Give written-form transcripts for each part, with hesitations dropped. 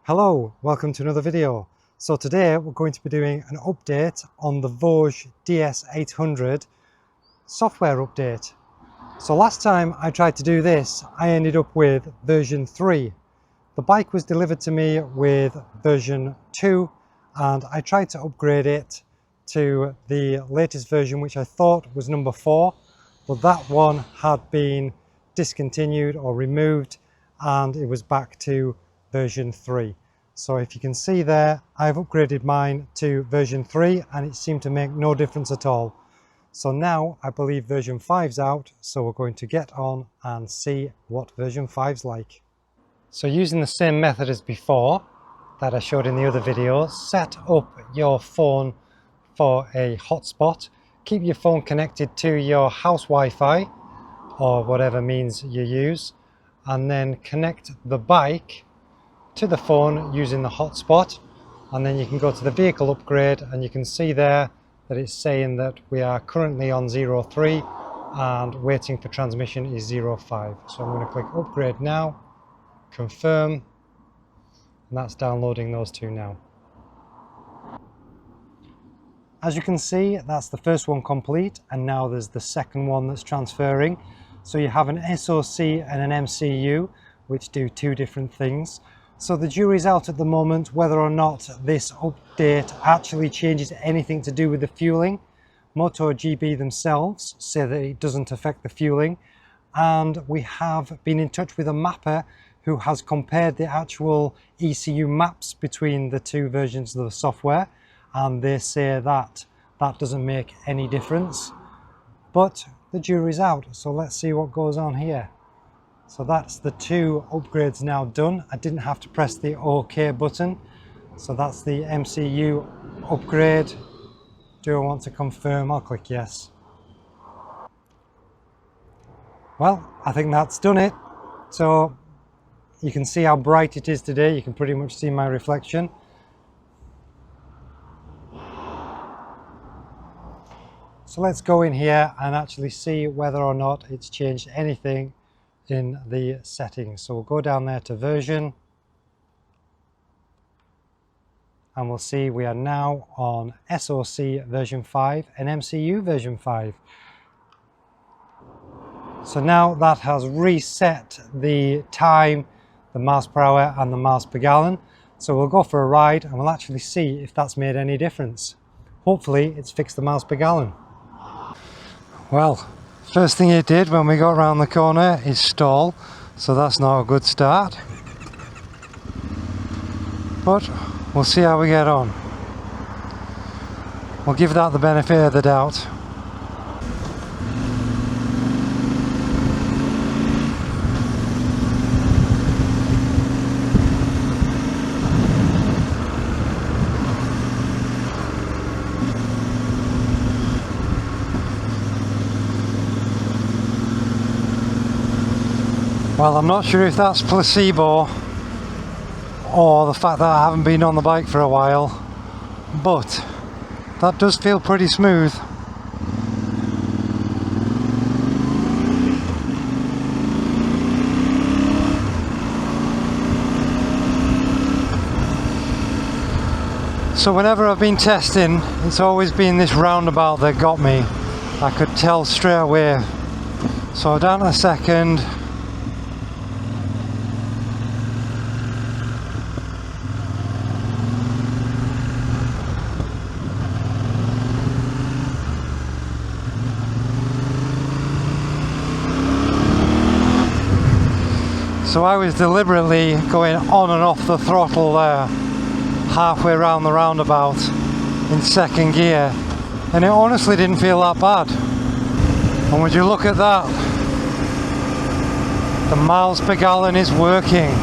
Hello, welcome to another video. So today we're going to be doing an update on the Voge DS800 software update. So last time I tried to do this, I ended up with version 3. The bike was delivered to me with version 2 and I tried to upgrade it to the latest version, which I thought was number 4, but that one had been discontinued or removed and it was back to version 3. So if you can see there, I've upgraded mine to version 3 and it seemed to make no difference at all. So now I believe version 5's out, so we're going to get on and see what version 5's like. So using the same method as before that I showed in the other video, set up your phone for a hotspot. Keep your phone connected to your house Wi-Fi or whatever means you use, and then connect the bike to the phone using the hotspot, and then you can go to the vehicle upgrade and you can see there that it's saying that we are currently on 03 and waiting for transmission is 05. So I'm going to click upgrade now, confirm, and that's downloading those two now. As you can see, that's the first one complete, and now there's the second one that's transferring. So you have an SoC and an MCU, which do two different things. So the jury's out at the moment whether or not this update actually changes anything to do with the fueling. MotoGP themselves say that it doesn't affect the fueling, and we have been in touch with a mapper who has compared the actual ECU maps between the two versions of the software, and they say that that doesn't make any difference. But the jury's out, so let's see what goes on here. So that's the two upgrades now done. I didn't have to press the OK button. So that's the MCU upgrade. Do I want to confirm? I'll click yes. Well, I think that's done it. So you can see how bright it is today. You can pretty much see my reflection. So let's go in here and actually see whether or not it's changed anything in the settings. So we'll go down there to version and we'll see we are now on SoC version 5 and MCU version 5. So now that has reset the time, the miles per hour and the miles per gallon. So we'll go for a ride and we'll actually see if that's made any difference. Hopefully it's fixed the miles per gallon. Well, first thing it did when we got around the corner is stall, so that's not a good start. But we'll see how we get on. We'll give that the benefit of the doubt. Well, I'm not sure if that's placebo or the fact that I haven't been on the bike for a while, but that does feel pretty smooth. So whenever I've been testing, it's always been this roundabout that got me. I could tell straight away. So down to the second. So I was deliberately going on and off the throttle there, halfway around the roundabout in second gear, and it honestly didn't feel that bad. And would you look at that, the miles per gallon is working.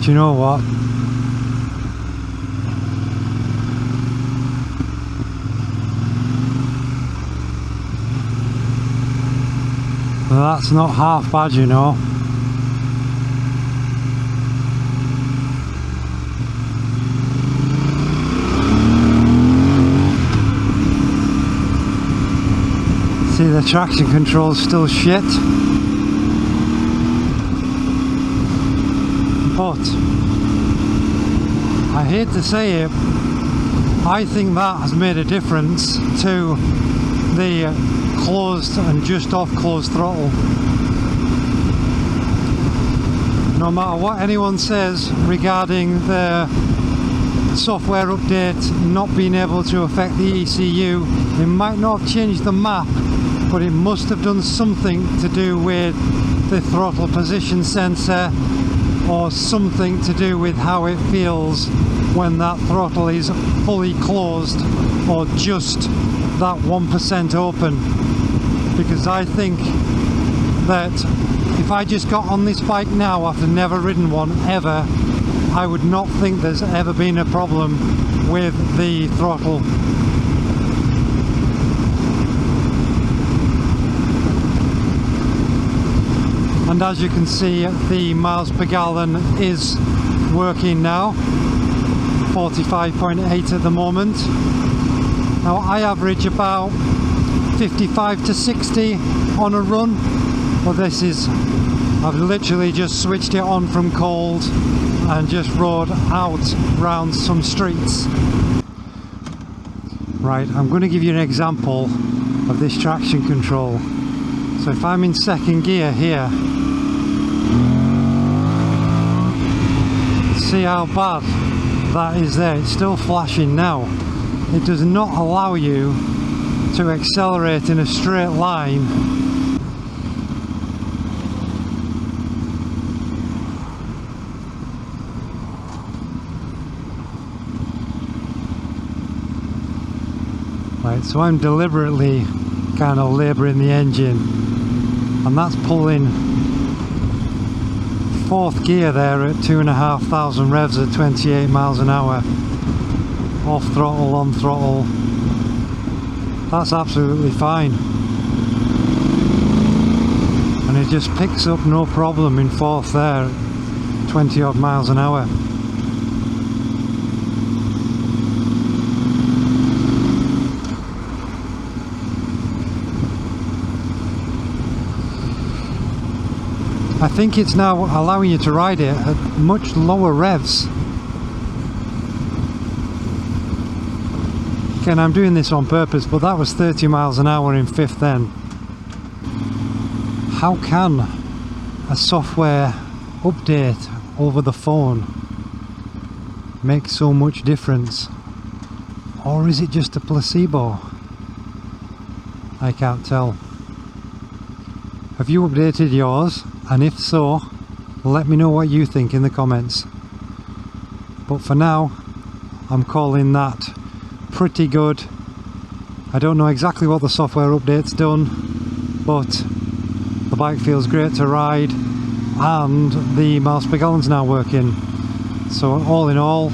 Do you know what? Well, that's not half bad, you know. See, the traction control's still shit. But I hate to say it, I think that has made a difference to the closed and just off closed throttle. No matter what anyone says regarding the software update not being able to affect the ECU, it might not have changed the map, but it must have done something to do with the throttle position sensor, or something to do with how it feels when that throttle is fully closed or just that 1% open. Because I think that if I just got on this bike now after never ridden one ever, I would not think there's ever been a problem with the throttle. And as you can see, the miles per gallon is working now, 45.8 at the moment. Now I average about 55 to 60 on a run, but this is, I've literally just switched it on from cold and just rode out round some streets. Right, I'm going to give you an example of this traction control. So if I'm in second gear here, see how bad that is there. It's still flashing now. It does not allow you to accelerate in a straight line. Right, so I'm deliberately kind of labouring the engine, and that's pulling fourth gear there at 2,500 revs at 28 miles an hour, off throttle, on throttle. That's absolutely fine, and it just picks up no problem in fourth there at 20 odd miles an hour. I think it's now allowing you to ride it at much lower revs. Again, I'm doing this on purpose, but that was 30 miles an hour in fifth then. How can a software update over the phone make so much difference? Or is it just a placebo? I can't tell. Have you updated yours? And if so, let me know what you think in the comments. But for now, I'm calling that pretty good. I don't know exactly what the software update's done, but the bike feels great to ride, and the miles per gallon's now working. So all in all,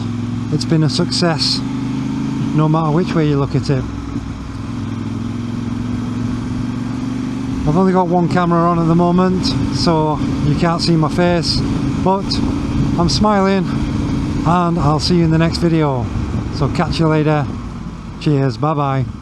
it's been a success, no matter which way you look at it. I've only got one camera on at the moment, so you can't see my face, but I'm smiling, and I'll see you in the next video. So catch you later. Cheers, bye bye.